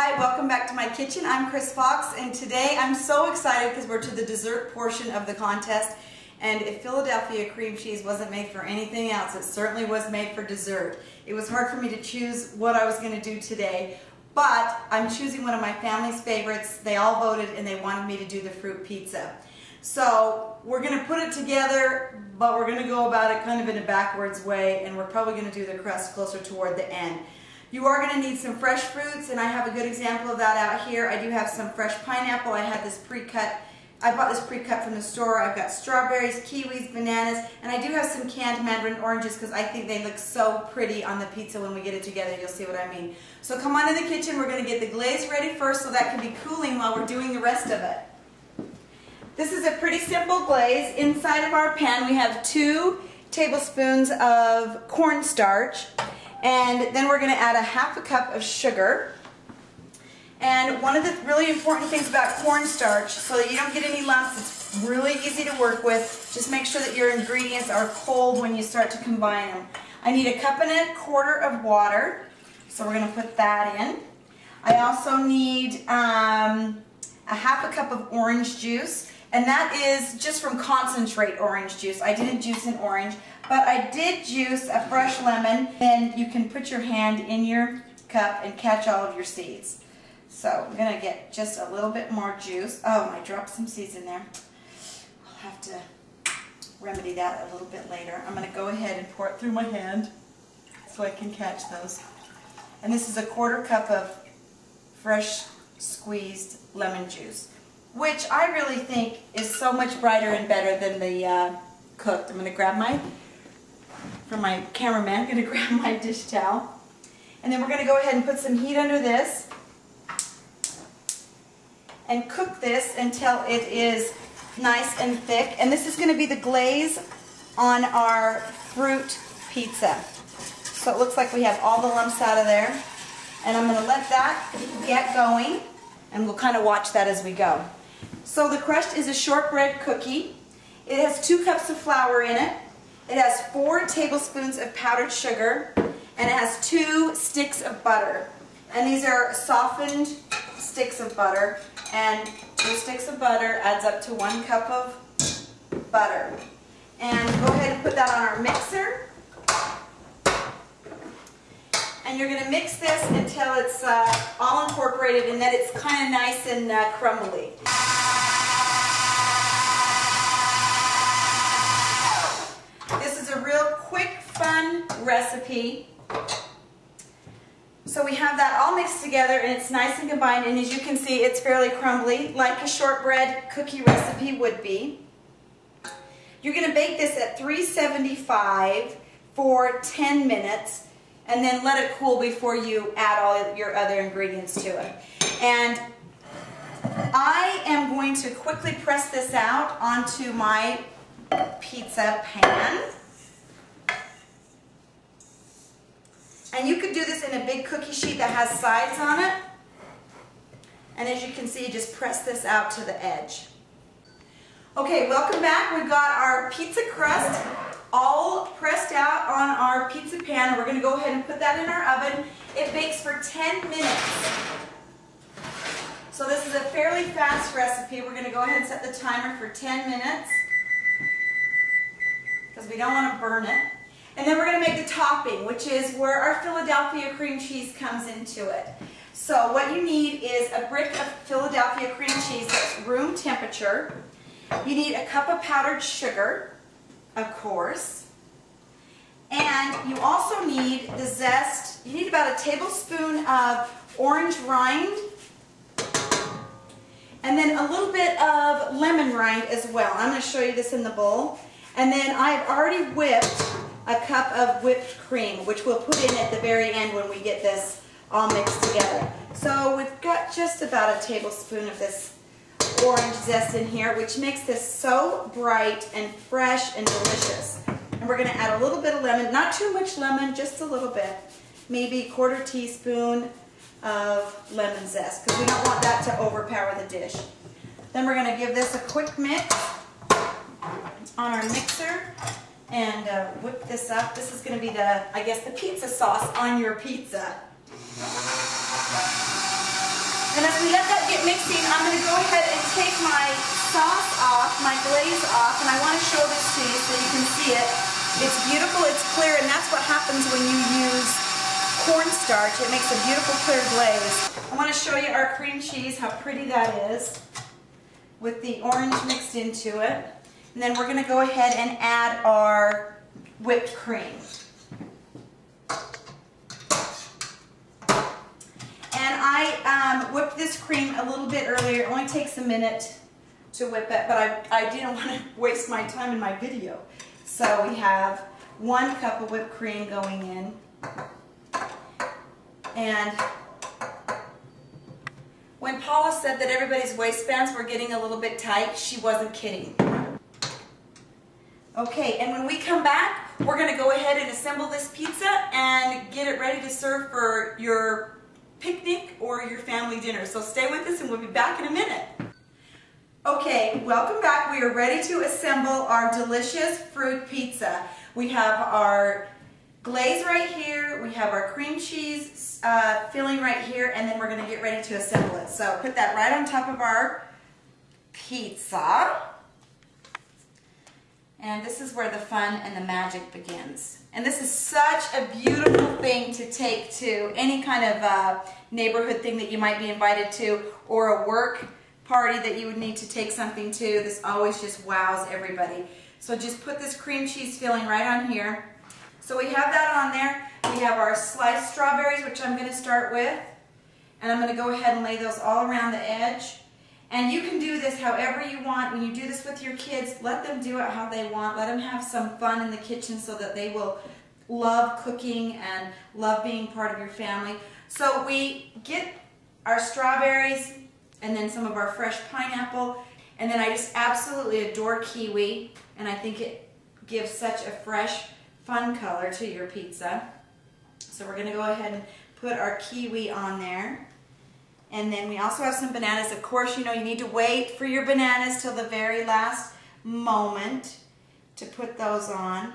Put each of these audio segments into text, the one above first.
Hi, welcome back to my kitchen. I'm Chris Fox, and today I'm so excited because we're to the dessert portion of the contest. And if Philadelphia cream cheese wasn't made for anything else, it certainly was made for dessert. It was hard for me to choose what I was going to do today, but I'm choosing one of my family's favorites. They all voted and they wanted me to do the fruit pizza. So we're going to put it together, but we're going to go about it kind of in a backwards way, and we're probably going to do the crust closer toward the end. You are going to need some fresh fruits, and I have a good example of that out here. I do have some fresh pineapple. I had this pre-cut. I bought this pre-cut from the store. I've got strawberries, kiwis, bananas, and I do have some canned mandarin oranges because I think they look so pretty on the pizza when we get it together. You'll see what I mean. So come on in the kitchen. We're going to get the glaze ready first so that can be cooling while we're doing the rest of it. This is a pretty simple glaze. Inside of our pan we have 2 tablespoons of cornstarch. And then we're going to add a half a cup of sugar. And one of the really important things about cornstarch, so that you don't get any lumps, it's really easy to work with. Just make sure that your ingredients are cold when you start to combine them. I need 1.25 cups of water, so we're going to put that in. I also need a half a cup of orange juice, and that is just from concentrate orange juice. I didn't juice an orange. But I did juice a fresh lemon. Then you can put your hand in your cup and catch all of your seeds. So I'm going to get just a little bit more juice. Oh, I dropped some seeds in there. I'll have to remedy that a little bit later. I'm going to go ahead and pour it through my hand so I can catch those. And this is 1/4 cup of fresh squeezed lemon juice, which I really think is so much brighter and better than the cooked. I'm going to grab for my cameraman, I'm going to grab my dish towel. And then we're going to go ahead and put some heat under this and cook this until it is nice and thick. And this is going to be the glaze on our fruit pizza. So it looks like we have all the lumps out of there. And I'm going to let that get going, and we'll kind of watch that as we go. So the crust is a shortbread cookie. It has 2 cups of flour in it. It has 4 tablespoons of powdered sugar, and it has 2 sticks of butter. And these are softened sticks of butter, and 2 sticks of butter adds up to 1 cup of butter. And go ahead and put that on our mixer. And you're going to mix this until it's all incorporated and that it's kind of nice and crumbly. Fun recipe. So we have that all mixed together and it's nice and combined, and as you can see it's fairly crumbly like a shortbread cookie recipe would be. You're going to bake this at 375 for 10 minutes and then let it cool before you add all your other ingredients to it. And I am going to quickly press this out onto my pizza pan. And you could do this in a big cookie sheet that has sides on it. And as you can see, just press this out to the edge. Okay, welcome back. We've got our pizza crust all pressed out on our pizza pan. We're going to go ahead and put that in our oven. It bakes for 10 minutes. So this is a fairly fast recipe. We're going to go ahead and set the timer for 10 minutes because we don't want to burn it. And then we're going to make the topping, which is where our Philadelphia cream cheese comes into it. So what you need is a brick of Philadelphia cream cheese that's room temperature. You need 1 cup of powdered sugar, of course. And you also need the zest. You need about 1 tablespoon of orange rind. And then a little bit of lemon rind as well. I'm going to show you this in the bowl. And then I've already whipped 1 cup of whipped cream, which we'll put in at the very end when we get this all mixed together. So we've got just about 1 tablespoon of this orange zest in here, which makes this so bright and fresh and delicious. And we're going to add a little bit of lemon, not too much lemon, just a little bit. Maybe 1/4 teaspoon of lemon zest, because we don't want that to overpower the dish. Then we're going to give this a quick mix on our mixer. And whip this up. This is going to be the, I guess, the pizza sauce on your pizza. And as we let that get mixing, I'm going to go ahead and take my sauce off, my glaze off, and I want to show this to you so you can see it. It's beautiful, it's clear, and that's what happens when you use cornstarch. It makes a beautiful clear glaze. I want to show you our cream cheese, how pretty that is, with the orange mixed into it. And then we're going to go ahead and add our whipped cream. And I whipped this cream a little bit earlier. It only takes a minute to whip it, but I didn't want to waste my time in my video. So we have 1 cup of whipped cream going in. And when Paula said that everybody's waistbands were getting a little bit tight, she wasn't kidding. Okay, and when we come back, we're going to go ahead and assemble this pizza and get it ready to serve for your picnic or your family dinner. So stay with us and we'll be back in a minute. Okay, welcome back. We are ready to assemble our delicious fruit pizza. We have our glaze right here, we have our cream cheese filling right here, and then we're going to get ready to assemble it. So put that right on top of our pizza. And this is where the fun and the magic begins. And this is such a beautiful thing to take to any kind of neighborhood thing that you might be invited to, or a work party that you would need to take something to. This always just wows everybody. So just put this cream cheese filling right on here. So we have that on there. We have our sliced strawberries, which I'm going to start with. And I'm going to go ahead and lay those all around the edge. And you can do this however you want. When you do this with your kids, let them do it how they want. Let them have some fun in the kitchen so that they will love cooking and love being part of your family. So we get our strawberries and then some of our fresh pineapple. And then I just absolutely adore kiwi. And I think it gives such a fresh, fun color to your pizza. So we're going to go ahead and put our kiwi on there. And then we also have some bananas. Of course, you know, you need to wait for your bananas till the very last moment to put those on.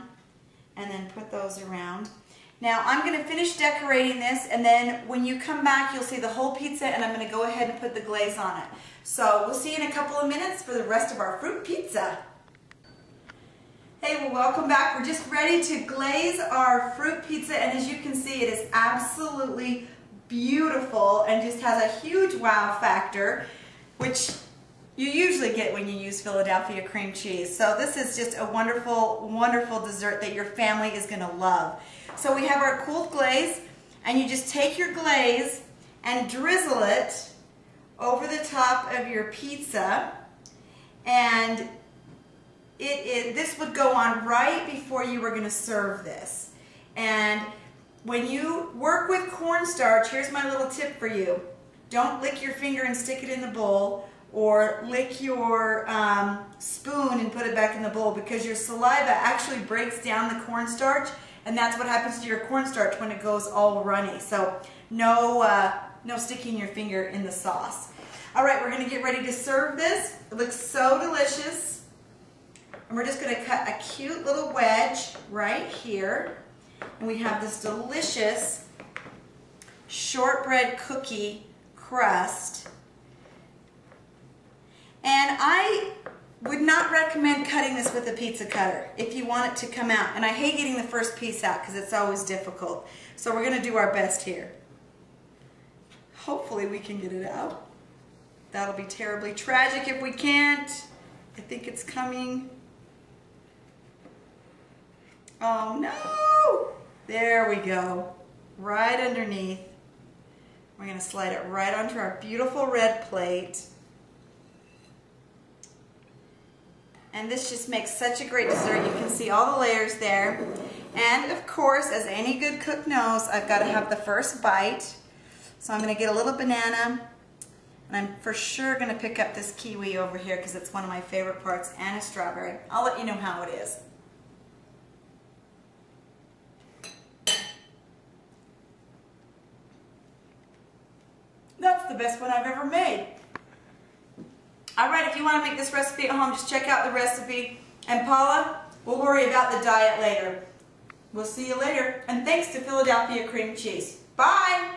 And then put those around. Now, I'm going to finish decorating this, and then when you come back, you'll see the whole pizza, and I'm going to go ahead and put the glaze on it. So we'll see you in a couple of minutes for the rest of our fruit pizza. Hey, well, welcome back. We're just ready to glaze our fruit pizza, and as you can see, it is absolutely beautiful and just has a huge wow factor, which you usually get when you use Philadelphia cream cheese. So this is just a wonderful, wonderful dessert that your family is going to love. So we have our cooled glaze, and you just take your glaze and drizzle it over the top of your pizza, and this would go on right before you were going to serve this. And when you work with cornstarch, here's my little tip for you. Don't lick your finger and stick it in the bowl, or lick your spoon and put it back in the bowl, because your saliva actually breaks down the cornstarch, and that's what happens to your cornstarch when it goes all runny. So no sticking your finger in the sauce. All right, we're going to get ready to serve this. It looks so delicious. And we're just going to cut a cute little wedge right here. And we have this delicious shortbread cookie crust. And I would not recommend cutting this with a pizza cutter if you want it to come out. And I hate getting the first piece out because it's always difficult. So we're going to do our best here. Hopefully we can get it out. That'll be terribly tragic if we can't. I think it's coming. Oh no! There we go. Right underneath. We're going to slide it right onto our beautiful red plate. And this just makes such a great dessert. You can see all the layers there. And of course, as any good cook knows, I've got to have the first bite. So I'm going to get a little banana. And I'm for sure going to pick up this kiwi over here because it's one of my favorite parts, and a strawberry. I'll let you know how it is. That's the best one I've ever made. Alright, if you want to make this recipe at home, just check out the recipe. And Paula, we'll worry about the diet later. We'll see you later. And thanks to Philadelphia cream cheese. Bye!